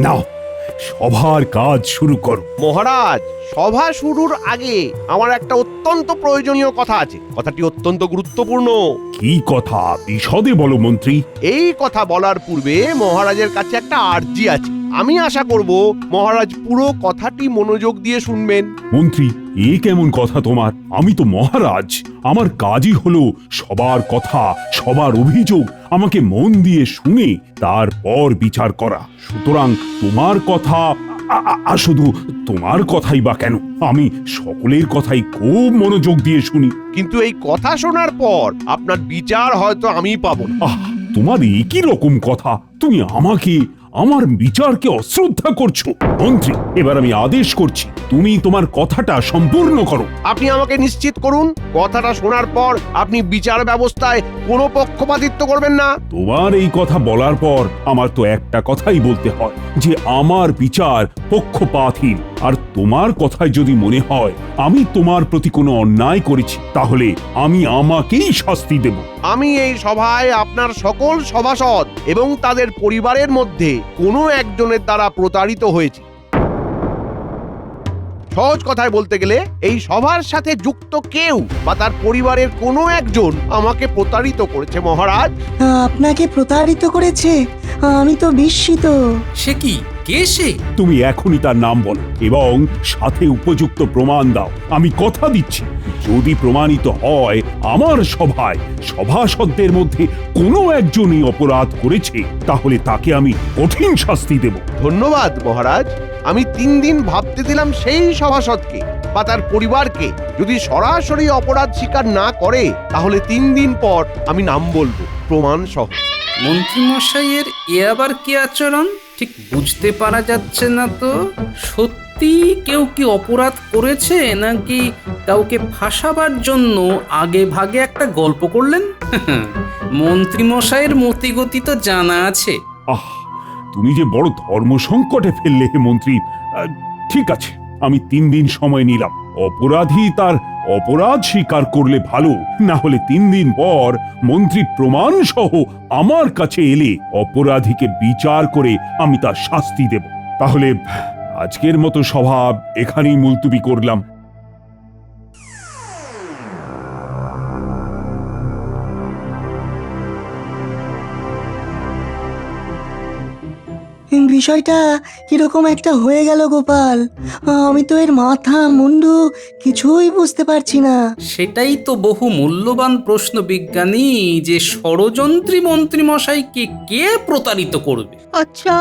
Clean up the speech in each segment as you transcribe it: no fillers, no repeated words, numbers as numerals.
নাও, সভার কাজ শুরু করো। মহারাজ, সভা শুরুর আগে আমার একটা অত্যন্ত প্রয়োজনীয় কথা আছে। কথাটি অত্যন্ত গুরুত্বপূর্ণ। কি কথা, বিশদে বলো মন্ত্রী। এই কথা বলার পূর্বে মহারাজের কাছে একটা আর্জি আছে। আমি আশা করব মহারাজ পুরো কথাটি মনোযোগ দিয়ে শুনবেন। মন্ত্রী, এ কেমন কথা তোমার? আমি তো মহারাজ, আমার কাজই হলো সবার কথা, সবার অভিযোগ আমাকে মন দিয়ে শুনে তারপর বিচার করা। সুতরাং তোমার কথা শুধু তোমার কথাই বা কেন, আমি সকলের কথাই খুব মনোযোগ দিয়ে শুনি। কিন্তু এই কথা শোনার পর আপনার বিচার হয়তো আমিই পাবো না। তোমার একই রকম কথা, তুমি আমাকে, আমার বিচারকে অশ্রদ্ধা করছো। মন্ত্রী, এবার আমি আদেশ করছি, তুমি তোমার কথাটা সম্পূর্ণ করো। আপনি আমাকে নিশ্চিত করুন, কথাটা শোনার পর আপনি বিচার ব্যবস্থায় কোনো পক্ষপাতিত্ব করবেন না। তোমার এই কথা বলার পর আমার তো একটা কথাই বলতে হয় যে আমার বিচার পক্ষপাতহীন। আর তোমার কথায় যদি মনে হয় আমি তোমার প্রতি কোনো অন্যায় করেছি, তাহলে আমি আমাকেই শাস্তি দেব। আমি এই সভায় আপনার সকল সভাসদ এবং তাদের পরিবারের মধ্যে কোনো একজনের দ্বারা প্রতারিত হয়েছি। সহজ কথায় বলতে গেলে এই সভার সাথে যুক্ত কেউ বা তার পরিবারের কোনো একজন আমাকে প্রতারিত করেছে মহারাজ। আপনাকে প্রতারিত করেছে? আমি তো বিস্মিত। সে কি, কে সে? তুমি এখনই তার নাম বলো এবং সাথে উপযুক্ত প্রমাণ দাও। আমি কথা দিচ্ছি, যদি প্রমাণিত হয় আমার সভায় সভাসদদের মধ্যে কোনো একজনই অপরাধ করেছে, তাহলে তাকে আমি কঠিন শাস্তি দেব। ধন্যবাদ মহারাজ। আমি 3 দিন ভাবতে দিলাম সেই সভাসদকে বা তার পরিবারকে। যদি সরাসরি অপরাধ স্বীকার না করে তাহলে 3 দিন পর আমি নাম বলবো প্রমাণ সহ। মন্ত্রীমশাইয়ের এ আবার কি আচরণ ঠিক বুঝতে পারা যাচ্ছে না তো। সত্যি কেউ কি অপরাধ করেছে, নাকি কাউকে ফাঁসাবার জন্য আগে ভাগে একটা গল্প করলেন? মন্ত্রীমশাইয়ের মতিগতি তো জানা আছে। তুমি যে বড় ধর্ম সংকটে ফেললে হে মন্ত্রী। ঠিক আছে, আমি 3 দিন সময় নিলাম। অপরাধী তার অপরাধ স্বীকার করলে ভালো, না হলে 3 দিন পর মন্ত্রী প্রমাণ সহ আমার কাছে এলে অপরাধীকে বিচার করে আমি তার শাস্তি দেব। তাহলে আজকের মতো সভা এখানেই মুলতুবি করলাম। বিষয়টা কিরকম একটা হয়ে গেল গোপাল। আমি তো এর মাথা মুন্ডু কিছুই বুঝতে পারছি না। সেটাই তো বহু মূল্যবান প্রশ্ন বিজ্ঞানী, যে ষড়যন্ত্রী মন্ত্রীমশাইকে কে প্রতারিত করবে। আচ্ছা,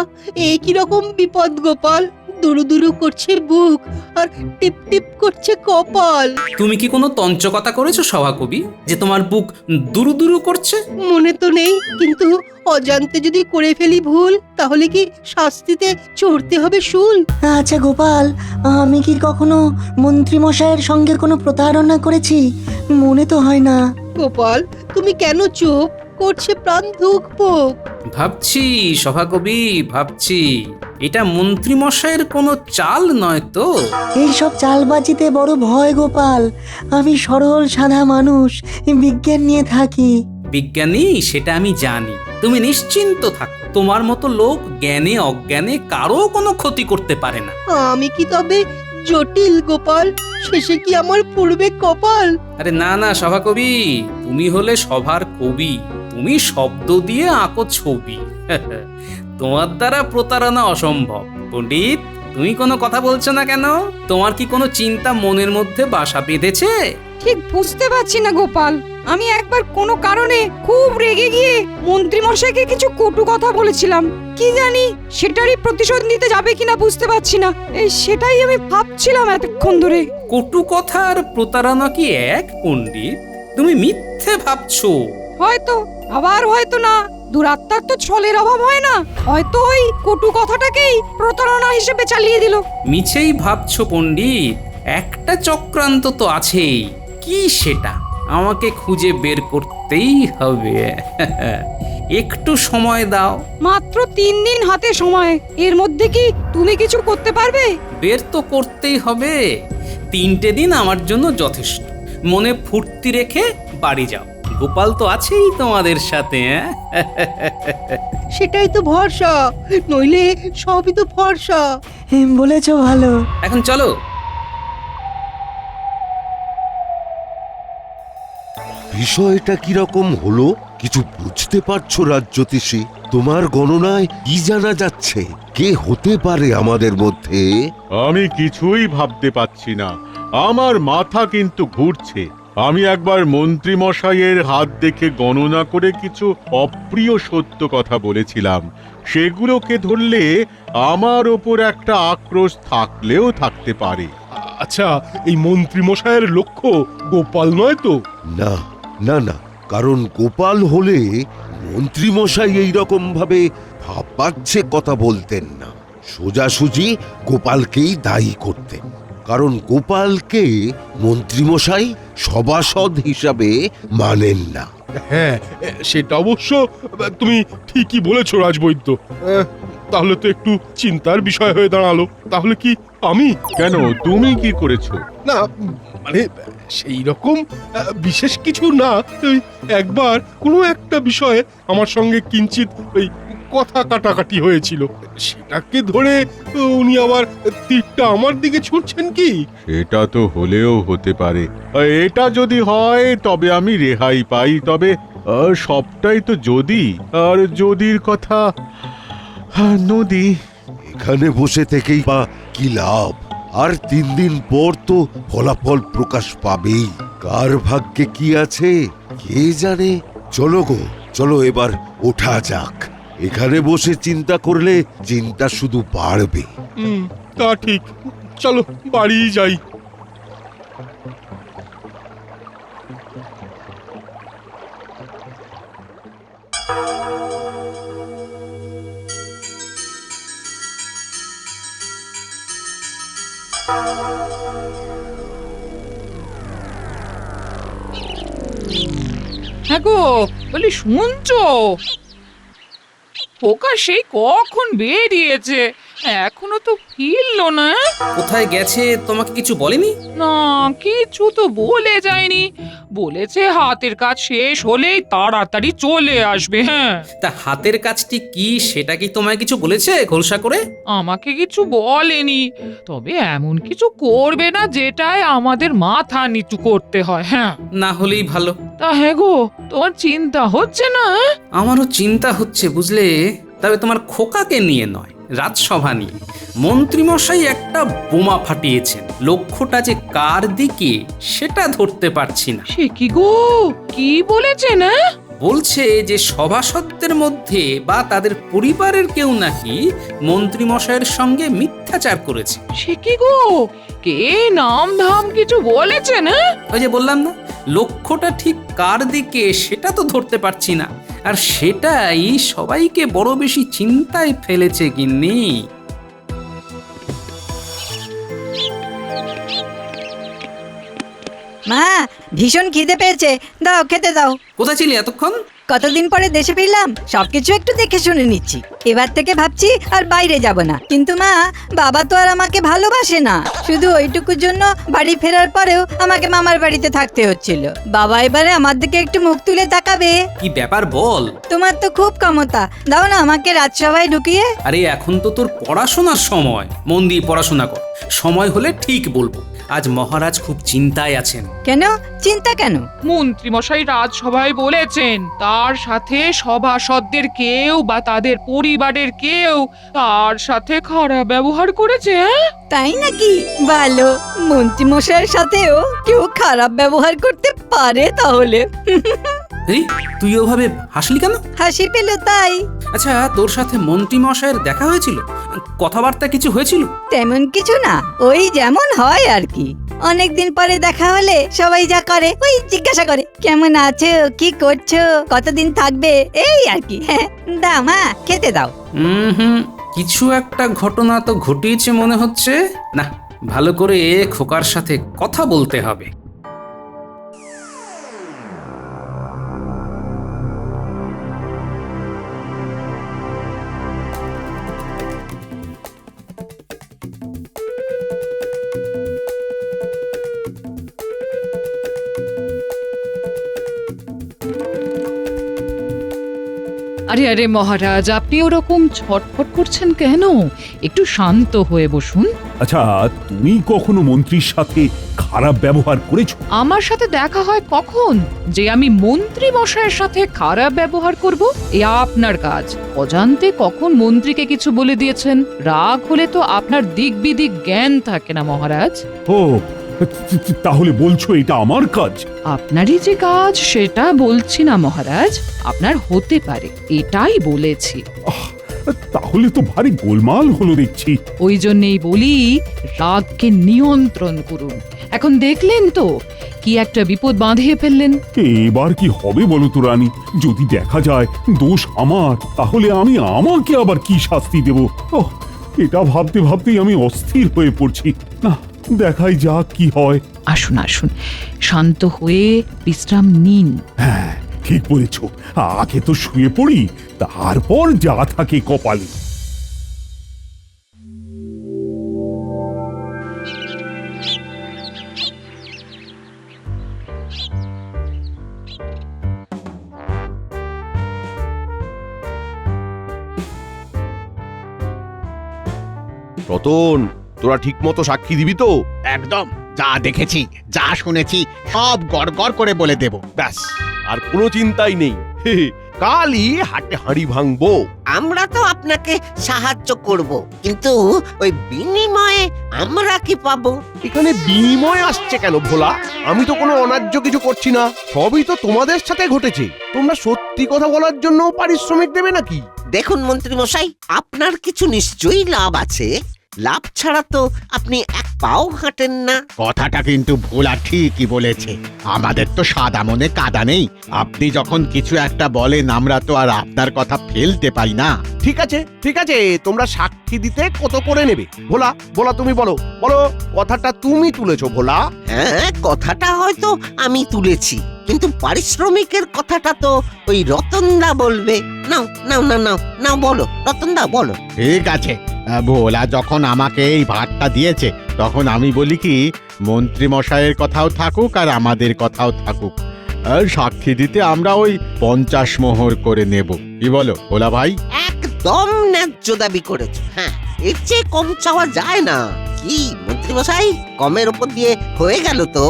এ কি রকম বিপদ গোপাল? দুরু দুরু করছে বুক আর টিপ টিপ করছে কপাল। তুমি কি কোনো তঞ্চকতা করেছো সভাকবি, যে তোমার বুক দুরু দুরু করছে? মনে তো নেই, কিন্তু অজান্তে যদি করে ফেলি ভুল, তাহলে কি শাস্তিতে চড়তে হবে শুল? আচ্ছা গোপাল, আমি কি কখনো মন্ত্রীমশাইয়ের সঙ্গে কোনো প্রতারণা করেছি? মনে তো হয় না। গোপাল, তুমি কেন চুপ করছে প্রাণ ধুকপুক? ভাবছি সভাকবি, ভাবছি এটা মন্ত্রীমশাইয়ের কোনো চাল নয় তো? এইসব চালবাজিতে বড় ভয় গোপাল। আমি সরল সাদা মানুষ, বিজ্ঞান নিয়ে থাকি। বিজ্ঞানী, সেটা আমি জানি। তুমি নিশ্চিন্ত থাকো, তোমার মতো লোক জ্ঞানে অজ্ঞানে কারো কোনো ক্ষতি করতে পারে না। আমি কি তবে জটিল গোপাল? শেষে কি আমার পূর্বে কপাল? আরে না না সভাকবি, তুমি হলে সভার কবি, তুমি শব্দ দিয়ে আঁকো ছবি। তোমার দ্বারা প্রতারণা অসম্ভব। পণ্ডিত, তুমি কোনো কথা বলছো না কেন? তোমার কি কোনো চিন্তা মনের মধ্যে বাসা বেঁধেছে? ঠিক বুঝতে পারছি না গোপাল। আমি একবার কোনো কারণে খুব রেগে গিয়ে মন্ত্রীমশাইকে কিছু কটু কথা বলেছিলাম। কি জানি সেটারই প্রতিশোধ নিতে যাবে কিনা বুঝতে পারছি না। সেটাই আমি ভাবছিলাম এতক্ষণ ধরে। কটু কথা আর প্রতারণা কি এক পণ্ডিত? তুমি মিথ্যে ভাবছো। হয়তো, আবার হয়তো না। দুরাত্মার তো ছলের অভাব হয় না। হয়তো ওই কটু কথাটাকেই প্রতারণা হিসেবে চালিয়ে দিল। মিছেই ভাবছো পণ্ডিত, একটা চক্রান্ত তো আছেই। কি সেটা আমাকে খুঁজে বের করতেই হবে। একটু সময় দাও। মাত্র 3 দিন হাতে সময়, এর মধ্যে কি তুমি কিছু করতে পারবে? বের তো করতেই হবে। 3টে দিন আমার জন্য যথেষ্ট। মনে ফুর্তি রেখে বাড়ি যাও। গোপাল তো আছেই তোমাদের সাথে, হ্যাঁ? সেটাই তো ভরসা, নইলে সবই তো ভরসা। বলেছ ভালো। এখন চলো। বিষয়টা কিরকম হলো কিছু বুঝতে পারছো রাজ্যতীষী? তোমার গণনায় কি জানা যাচ্ছে কে হতে পারে আমাদের মধ্যে? আমি কিছুই ভাবতে পাচ্ছি না, আমার মাথা কিন্তু ঘুরছে। আমি একবার মন্ত্রী মশাইয়ের হাত দেখে গণনা করে কিছু অপ্রিয় সত্য কথা বলেছিলাম, সেগুলোকে ধরলে আমার ওপর একটা আক্রোশ থাকলেও থাকতে পারে। আচ্ছা, এই মন্ত্রী মশাইয়ের লক্ষ্য গোপাল নয় তো? না না না, কারণ গোপাল হলে মন্ত্রী মশাই এইরকম ভাবে ভাবছে কথা বলতেন না, সোজাসুজি গোপালকেই দায়ী করতেন। কারণ গোপালকে মন্ত্রী মশাই সভাসদ হিসাবে মানেন না। হ্যাঁ, সেটা অবশ্য তুমি ঠিকই বলেছো রাজবৈদ্য। তাহলে তো একটু চিন্তার বিষয় হয়ে দাঁড়ালো। তাহলে কি আমি? কেন, তুমি কি করেছো? না, মানে সেই রকম বিশেষ কিছু না। ওই একবার কোনো একটা বিষয়ে আমার সঙ্গে কিঞ্চিত ওই কথা কাটাকাটি হয়েছিল, সেটাকে ধরে উনি আবার তীরটা আমার দিকে ছুটছেন কি? এটা তো হলেও হতে পারে। এটা যদি হয় তবে আমি রেহাই পাই, তবে সবটাই তো যদি, আর যদির কথা নদী। এখানে বসে থেকেই বা কি লাভ? আর 3 দিন পর তো ফলাফল প্রকাশ পাবেই। কার ভাগ্যে কি আছে কে জানে। চলো গো, চলো এবার ওঠা যাক। এখানে বসে চিন্তা করলে চিন্তা শুধু বাড়বে। তা ঠিক, চলো বাড়ি যাই। হ্যাঁ গো, বলি শুনছো? পোকা সেই কখন বেরিয়েছে, এখনো তো ফিরলো না। কোথায় গেছে তোমাকে কিছু বলেনি? না, কিছু তো বলে যায়নি। বলেছে হাতের কাজ শেষ হলেই তাড়াতাড়ি চলে আসবে। হ্যাঁ, তা হাতের কাজটি কি সেটা কি তোমায় কিছু বলেছে খোলসা করে? আমাকে কিছু বলেনি, তবে এমন কিছু করবে না যেটায় আমাদের মাথা নিচু করতে হয়। হ্যাঁ, না হলেই ভালো। তা হ্যাঁ গো, তোমার চিন্তা হচ্ছে না? আমারও চিন্তা হচ্ছে বুঝলে, তবে তোমার খোকাকে নিয়ে নয়, রাজসভা নিয়ে। মন্ত্রীমশাই একটা বোমা ফাটিয়েছেন, লক্ষ্যটা যে কার দিকে সেটা ধরতে পারছি না। সে কি গো, কি বলেছে না? বলছে যে সভাসদদের মধ্যে বা তাদের পরিবারের কেউ নাকি মন্ত্রীমশাইয়ের সঙ্গে মিথ্যাচার করেছে। সে কি গো, কে নাম ধাম কিছু বলেছে না? ওই যে বললাম না, লক্ষ্যটা ঠিক কার দিকে সেটা তো ধরতে পারছি না, আর সেটাই সবাইকে বড় বেশি চিন্তায় ফেলেছে গিন্নি। মা, ভীষণ খিদে পেয়েছে, দাও খেতে দাও। কোথায় ছিলি এতক্ষণ? কতদিন পরে দেশে ফিরলাম, সবকিছু একটু দেখে শুনে নিচ্ছি। এবার থেকে ভাবছি আর বাইরে যাব না। কিন্তু মা, বাবা তো আর আমাকে ভালোবাসে না। শুধু ওইটুকুর জন্য বাড়ি ফেরার পরেও আমাকে মামার বাড়িতে থাকতে হচ্ছিল। বাবা এবারে আমার দিকে একটু মুখ তুলে তাকাবে। কি ব্যাপার বল? তোমার তো খুব ক্ষমতা, দাও না আমাকে রাজসভায় ঢুকিয়ে। আরে এখন তো তোর পড়াশোনার সময়, মন দিয়ে পড়াশোনা কর। সময় হলে ঠিক বলবো। আজ মহারাজ খুব চিন্তায় আছেন। কেন চিন্তা কেন? মন্ত্রী মশাই রাজসভায় বলেছেন তার সাথে সভাসদদের কেউ বা তাদের পরিবারের কেউ তার সাথে খারাপ ব্যবহার করেছে। তাই নাকি? ভালো, মন্ত্রী মশাইয়ের সাথেও কেউ খারাপ ব্যবহার করতে পারে তাহলে। এই তুই ওভাবে হাসলি কেন? হাসি পেল তাই। আচ্ছা, তোর সাথে মন্ত্রী মশাইয়ের দেখা হয়েছিল? কথাবার্তা কিছু হয়েছিল? তেমন কিছু না, ওই যেমন হয় আর কি। অনেকদিন পরে দেখা হলে সবাই যা করে ওই জিজ্ঞাসা করে কেমন আছো, কি করছো, কতদিন থাকবে, এই আর কি। হ্যাঁ, দাও মা খেতে দাও। হুম, কিছু একটা ঘটনা তো ঘটিয়েছে মনে হচ্ছে। না, ভালো করে খোকার সাথে কথা বলতে হবে। আরে আরে মহারাজ, আপনি ওরকম ছটফট করছেন কেন? একটু শান্ত হয়ে বসুন। আচ্ছা, তুমি কখনো মন্ত্রীর সাথে খারাপ ব্যবহার করেছো? আমার সাথে দেখা হয় কখন যে আমি মন্ত্রী মশাইয়ের সাথে খারাপ ব্যবহার করব? এ আপনার কাজ। অজান্তে কখন মন্ত্রীকে কিছু বলে দিয়েছেন। রাগ হলে তো আপনার দিক বিদিক জ্ঞান থাকে না মহারাজ। ও, তাহলে বলছো এটা আমার কাজ? আপনারই যে কাজ সেটা বলছি না মহারাজ, আপনার হতে পারে এটাই বলেছি। তাহলে তো ভারী গোলমাল হলো দেখছি। ওই জন্যেই বলি রাগকে নিয়ন্ত্রণ করুন। এখন দেখলেন তো কি একটা বিপদ বাঁধিয়ে ফেললেন। এবার কি হবে বলো তো রানী? যদি দেখা যায় দোষ আমার, তাহলে আমি আমাকে আবার কি শাস্তি দেব? ওহ, এটা ভাবতে ভাবতেই আমি অস্থির হয়ে পড়ছি। না, দেখাই যাক কি হয়। আসুন আসুন, শান্ত হয়ে বিশ্রাম নিন। হ্যাঁ, ঠিক বলেছ। আগে তো শুয়ে পড়ি, তারপর যা থাকে কপালে। রতন, তোরা ঠিক মতো সাক্ষী দিবি তো? একদম, যা দেখেছি যা শুনেছি সব গড়গড় করে বলে দেব। ব্যাস, আর কোনো চিন্তাই নেই। কালই হাটে হাঁড়ি ভাঙবো। আমরা তো আপনাকে সাহায্য করব, কিন্তু ওই বিনিময়ে আমরা কি পাবো? এখানে বিনিময় আসছে কেন ভোলা? আমি তো কোনো অন্যায্য কিছু করছি না, সবই তো তোমাদের সাথে ঘটেছে। তোমরা সত্যি কথা বলার জন্য পারিশ্রমিক দেবে নাকি? দেখুন মন্ত্রী মশাই, আপনার কিছু নিশ্চয়ই লাভ আছে। লাভ ছাড়া তো আপনি এক পাও হাঁটেন না। কথাটা কিন্তু ভোলা ঠিকই বলেছে। আমাদের তো সাদা মনে কাদা নেই। আপনি যখন কিছু একটা বলেন আমরা তো আর আপনার কথা ফেলতে পারি না। ঠিক আছে, ঠিক আছে, তোমরা সাক্ষী দিতে কত করে নেবে? ভোলা, ভোলা তুমি বলো, বলো, কথাটা তুমি তুলেছো ভোলা। হ্যাঁ, কথাটা হয়তো আমি তুলেছি, কিন্তু পারিশ্রমিকের কথাটা তো ওই রতনদা বলবে। নাও নাও না নাও নাও, বলো রতনদা, বলো। ঠিক আছে, ভোলা যখন আমাকে এই ভাতটা দিয়েছে তখন আমি বলি কি, মন্ত্রী মশাইয়ের কথাও থাকুক আর আমাদের কথাও থাকুক। আর সাক্ষী দিতে আমরা ওই 50 মোহর করে নেব। কি বলো ভোলা ভাই? একদম ন্যায্য দাবি করেছো। হ্যাঁ, এর চেয়ে কম চাওয়া যায় না। কি মন্ত্রী মশাই, কমের উপর দিয়ে হয়ে গেল তো?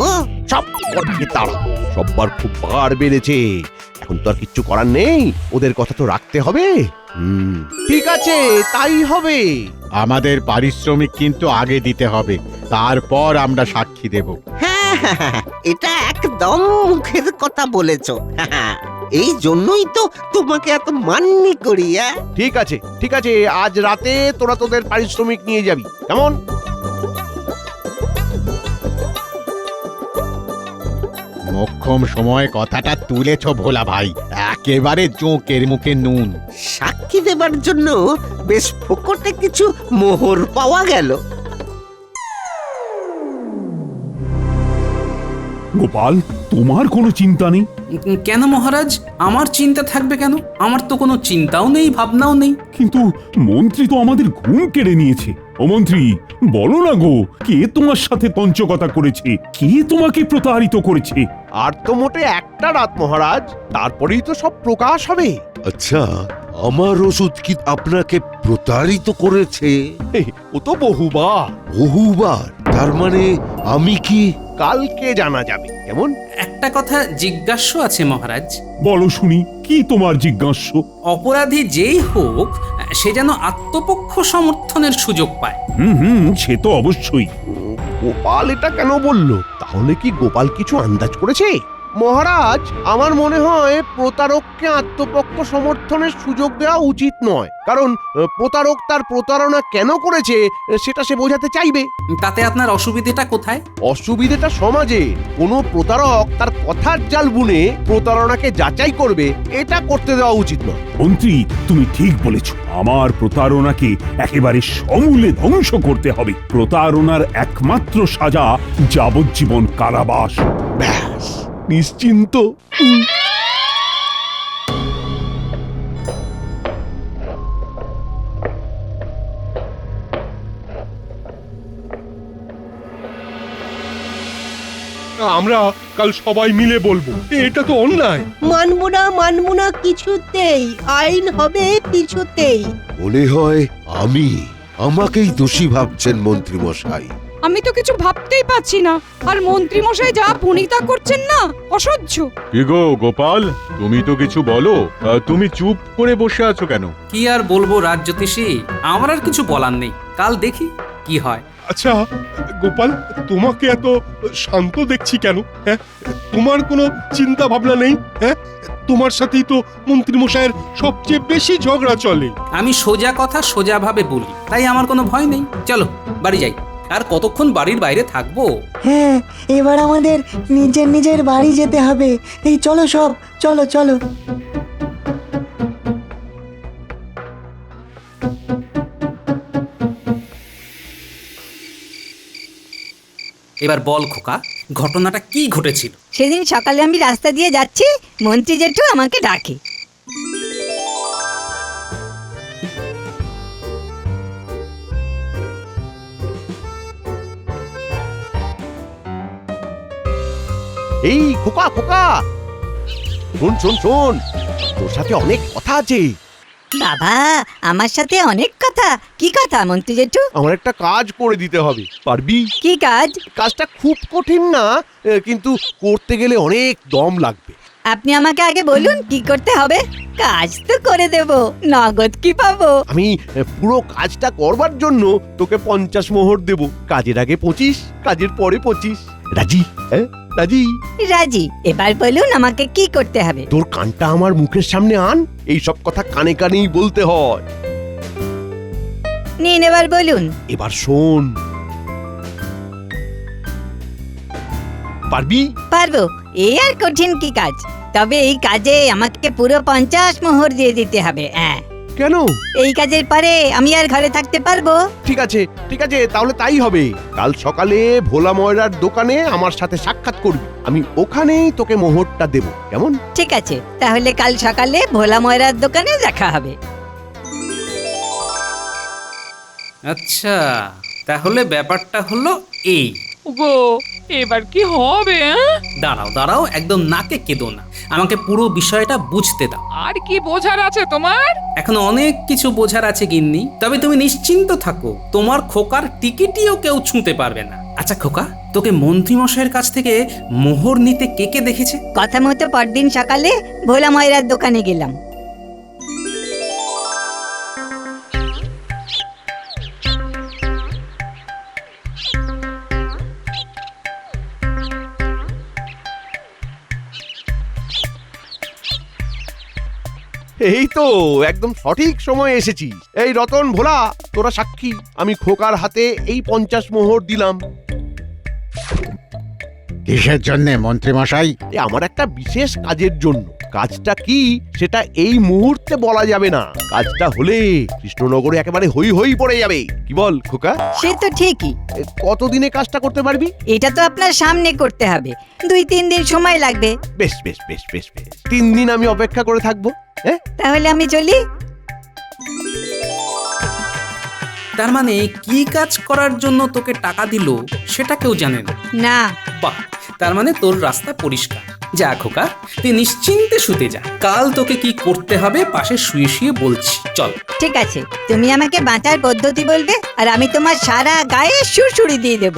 সব কটাকে তাড়া, সববার খুব ভার বেড়েছে। এখন তো আর কিচ্ছু করার নেই, ওদের কথা তো রাখতে হবে। ঠিক আছে, তাই হবে। আমাদের পারিশ্রমিক কিন্তু আগে দিতে হবে, তারপর আমরা সাক্ষী দেব। হ্যাঁ হ্যাঁ, হ্যাঁ, এটা একদম মুখের কথা বলেছো। হ্যাঁ, এই জন্যই তো তোমাকে এত মান্যি করি। ঠিক আছে, ঠিক আছে, আজ রাতে তোরা তোদের পারিশ্রমিক নিয়ে যাবি, কেমন? মোক্ষম সময় কথাটা তুলেছ ভোলা ভাই, একেবারে জোঁকের মুখে নুন। সাক্ষী দেবার জন্য বেশ ফোকটে কিছু মোহর পাওয়া গেল। গোপাল, তোমার কোনো চিন্তা নেই? কেন মহারাজ, আমার চিন্তা থাকবে কেন? আমার তো কোনো চিন্তাও নেই, ভাবনাও নেই। কিন্তু মন্ত্রী তো আমাদের ঘুম কেড়ে নিয়েছে। ও মন্ত্রী, বলো না গো, কে তোমার সাথে তঞ্চকতা করেছে? কে তোমাকে প্রতারিত করেছে? আর তো মোটে একটা রাত মহারাজ, তারপরেই তো সব প্রকাশ হবে। আচ্ছা, আমার ওষুধ কি আপনাকে প্রতারিত করেছে? ও তো বহুবার। বহুবার? তার মানে আমি কি? কালকে জানা যাবে, কেমন? একটা কথা জিজ্ঞাস্য আছে মহারাজ। বলো শুনি, কি তোমার জিজ্ঞাস্য? অপরাধী যেই হোক, সে যেন আত্মপক্ষ সমর্থনের সুযোগ পায়। সে তো অবশ্যই। গোপাল এটা কেন বললো? তাহলে কি গোপাল কিছু আন্দাজ করেছে? মহারাজ, আমার মনে হয় প্রতারককে আত্মপক্ষ সমর্থনের সুযোগ দেওয়া উচিত নয়, কারণ প্রতারক তার প্রতারণা কেন করেছে সেটা সে বোঝাতে চাইবে। তাতে আপনার অসুবিধাটা কোথায়? অসুবিধাটা সমাজে। কোনো প্রতারক তার কথার জাল বুনে প্রতারণাকে যাচাই করবে, এটা করতে দেওয়া উচিত নয়। মন্ত্রী, তুমি ঠিক বলেছ। আমার প্রতারণাকে একেবারে সমূলে ধ্বংস করতে হবে। প্রতারণার একমাত্র সাজা যাবজ্জীবন কারাবাস। ব্যাস, নিশ্চিন্ত। আমরা কাল সবাই মিলে বলবো এটা তো অন্যায়। মানবো না কিছুতেই, আইন হবে কিছুতেই। মনে হয় আমাকেই দোষী ভাবছেন মন্ত্রী মশাই। আমি তো কিছু ভাবতেই পাচ্ছি না, আর মন্ত্রী মশাই যা ভনিতা করছেন না, অসহ্য। কি গো গোপাল, তুমি তো কিছু বলো। তুমি চুপ করে বসে আছো কেন? কি আর বলবো রাজ্যোতিষী, আমার আর কিছু বলার নেই, কাল দেখি কি হয়। আচ্ছা গোপাল, তোমাকে এত শান্ত দেখছি কেন? হ্যাঁ, তোমার কোনো চিন্তা ভাবনা নেই? হ্যাঁ, তোমার সাথেই তো মন্ত্রী মশাইয়ের সবচেয়ে বেশি ঝগড়া চলে। আমি সোজা কথা সোজা ভাবে বলি, তাই আমার কোনো ভয় নেই। চলো বাড়ি যাই। আর কতক্ষণ বাড়ির বাইরে থাকবো? হ্যাঁ, এবার আমাদের নিজের বাড়ি যেতে হবে। এই চলো সব, চলো চলো। এবার বল খোকা, ঘটনাটা কি ঘটেছিল? সেদিন সকালে আমি রাস্তা দিয়ে যাচ্ছি, মন্ত্রী জেঠু আমাকে ডাকে। এই খোকা খোকা, শোন শোন শোন, তোর সাথে অনেক কথা আছে। বাবা, আমার সাথে অনেক কথা? কি কথা মন্ত্রী জেঠু? আমার একটা কাজ করে দিতে হবে, পারবি? কি কাজ? কাজটা খুব কঠিন না, কিন্তু করতে গেলে অনেক দম লাগবে। আপনি আমাকে আগে বলুন কি করতে হবে, কাজ তো করে দেব, নগদ কি পাবো? আমি পুরো কাজটা করবার জন্য তোকে 50 মোহর দেব। কাজের আগে 25, কাজের পরে 25। রাজি? হ্যাঁ রাজি? রাজি। এবার বলুন আমাকে কি করতে হবে। তোর কানটা আমার মুখের সামনে আন, এই সব কথা কানে কানেই বলতে হয়। নিন এবার বলুন। এবার শোন, পারবি? পারবো, এই আর কঠিন কি কাজ? তবে এই কাজে আমাকে পুরো 50 মোহর দিয়ে দিতে হবে। হ্যাঁ। কেন? এই কাজের পরে আমি আর ঘরে থাকতে পারবো? ঠিক আছে ঠিক আছে, তাহলে তাই হবে। কাল সকালে ভোলা ময়রার দোকানে আমার সাথে সাক্ষাৎ করবি, আমি ওখানেই তোকে মোহরটা দেব। কেমন? ঠিক আছে, তাহলে কাল সকালে ভোলা ময়রার দোকানে দেখা হবে। আচ্ছা, তাহলে ব্যাপারটা হলো এই। গো, এবার কি হবে? দাঁড়াও দাঁড়াও, একদম নাকে কেঁদো না, আমাকে পুরো বিষয়টা বুঝতে দাও। আর কি বোঝার আছে তোমার? এখন অনেক কিছু বোঝার আছে গিন্নি, তবে তুমি নিশ্চিন্ত থাকো, তোমার খোকার টিকিটিও কেউ ছুঁতে পারবে না। আচ্ছা খোকা, তোকে মন্ত্রী মশাইয়ের কাছ থেকে মোহর নিতে কে কে দেখেছে? কথা মতো পরদিন সকালে ভোলা ময়রার দোকানে গেলাম। এই তো একদম সঠিক সময়ে এসেছিস। এই রতন, ভোলা, তোরা সাক্ষী, আমি খোকার হাতে এই 50 মোহর দিলাম। কিসের জন্য মন্ত্রী মশাই? আমার একটা বিশেষ কাজের জন্য। কাজটা কি সেটা এই মুহূর্তে বলা যাবে না, কাজটা হলে কৃষ্ণনগরে একেবারে হই হই পড়ে যাবে। কি বল খোকা? সে তো ঠিকই। কতদিনে কাজটা করতে পারবি? এটা তো আপনার সামনে করতে হবে, 2-3 দিন সময় লাগবে। বেশ বেশ বেশ বেশ বেশ, 3 দিন আমি অপেক্ষা করে থাকবো। হ্যাঁ, তাহলে আমি চলি। তার মানে কি কাজ করার জন্য তোকে টাকা দিল সেটা কেউ জানে না? না। বাহ, তার মানে তোর রাস্তা পরিষ্কার। যা খোকা, তুই নিশ্চিন্তে শুতে যা, কাল তোকে কি করতে হবে পাশে শুয়ে শুয়ে বলছি। চল। ঠিক আছে, তুমি আমাকে বাঁচার পদ্ধতি বলবে, আর আমি তোমার সারা গায়ে সুড়সুড়ি দিয়ে দেব।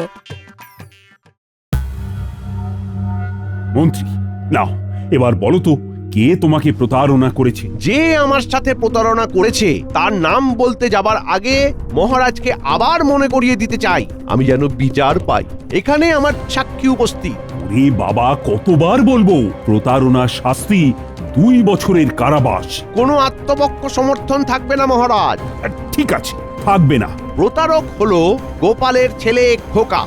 মন্ত্রী, নাও এবার বলো তো, কে তোমাকে প্রতারণা করেছে? যে আমার সাথে প্রতারণা করেছে তার নাম বলতে যাবার আগে মহারাজকে আবার মনে করিয়ে দিতে চাই, আমি যেন বিচার পাই। এখানে আমার সাক্ষী উপস্থিত। রে বাবা, কতবার বলবো, প্রতারণার শাস্তি 2 বছরের কারাবাস। কোনো আত্মপক্ষ সমর্থন থাকবে না মহারাজ। ঠিক আছে, থাকবে না। প্রতারক হলো গোপালের ছেলে খোকা।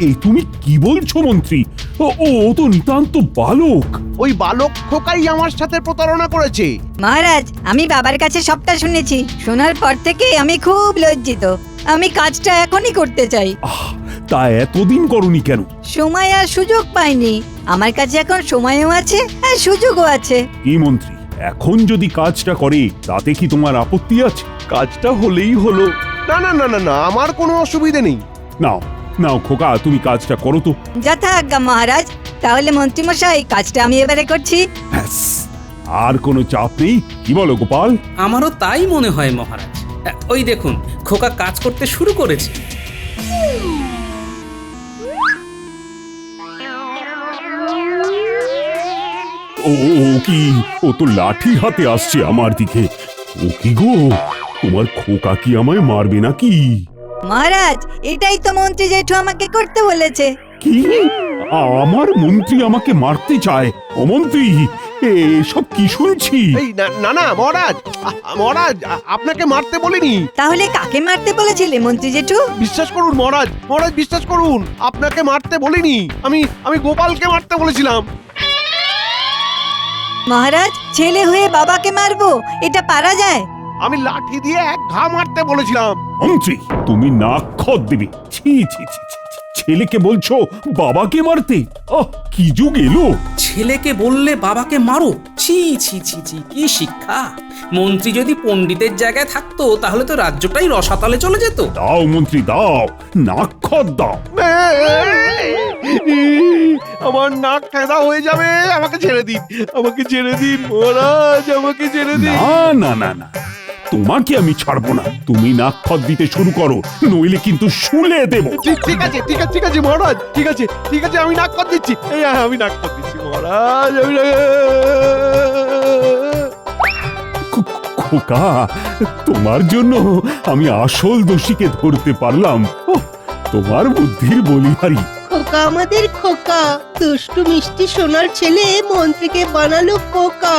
এই তুমি কি বলছো মন্ত্রী? ও তো নিতান্ত বালক। ওই বালক খোকাই আমার সাথে প্রতারণা করেছে। মহারাজ, আমি বাবার কাছে সবটা শুনেছি, শোনার পর থেকে আমি খুব লজ্জিত। আমি কাজটা এখনই করতে চাই। তা এতদিন করনি কেন? সময় আর সুযোগ পাইনি। আমার কাছে এখন সময়ও আছে আর সুযোগও আছে। কি মন্ত্রী, এখন যদি কাজটা করে তাতে কি তোমার আপত্তি আছে? কাজটা হলেই হলো। না না না না না, আমার কোনো অসুবিধে নেই। নাও নাও খোকা, তুমি কাজটা করো তো। যথা আজ্ঞা মহারাজ। তাহলে মন্ত্রীমশাই কাজটা আমি এবারে করছি। ব্যাস, আর কোনো চাপ নেই। কি বলো গোপাল? আমারও তাই মনে হয় মহারাজ। ওই দেখুন, খোকা কাজ করতে শুরু করেছে। ও কি, ও তো লাঠি হাতে আসছে আমার দিকে। ও কি গো, তোমার খোকা কি আমায় মারবে নাকি? মহারাজ, এটাই তো মন্ত্রী জেঠু আমাকে করতে বলেছে। কি, আমার মন্ত্রী আমাকে মারতে চায়? ও মন্ত্রী, এসব কি শুনছি? এই না না মহারাজ, মহারাজ আপনাকে মারতে বলিনি। তাহলে কাকে মারতে বলেছিলে মন্ত্রী জেঠু? বিশ্বাস করুন মহারাজ, মহারাজ বিশ্বাস করুন, আপনাকে মারতে বলিনি। আমি গোপালকে মারতে বলেছিলাম। মহারাজ, ছেলে হয়ে বাবাকে মারবো, এটা পারা যায়? আমি লাঠি দিয়ে এক ঘা মারতে বলেছিলাম। মন্ত্রী, তুমি নাক খত দেবে। ছি ছি ছি ছি, ছেলেকে বলছো বাবাকে মারতে? কি যুগ এলো! ছেলেকে বললে বাবাকে মারো? ছি ছি ছি ছি, কি শিক্ষা! মন্ত্রী যদি পণ্ডিতের জায়গায় থাকতো তাহলে তো রাজ্যটাই রসাতলে চলে যেত। দাও মন্ত্রী দাও, নাক খত দাও। আমার নাক ঠেদা হয়ে যাবে, আমাকে ছেড়ে দিন, আমাকে ছেড়ে দিন মহারাজ, আমাকে ছেড়ে দিন। না না না না, তোমাকে আমি ছাড়বো না। তুমি নাক খত দিতে শুরু করো, নইলে কিন্তু শুলে দেব। ঠিক আছে ঠিক আছে ঠিক আছে মহারাজ, ঠিক আছে ঠিক আছে, আমি নাক কর দিচ্ছি। এই আমি নাক কর দিচ্ছি মহারাজ। খোকা, তোমার জন্য আমি আসল দোষীকে ধরতে পারলাম। তোমার বুদ্ধির বলিহারি। খোকা আমাদের খোকা, দুষ্টু মিষ্টি সোনার ছেলে মন্ত্রীকে বানালো খোকা।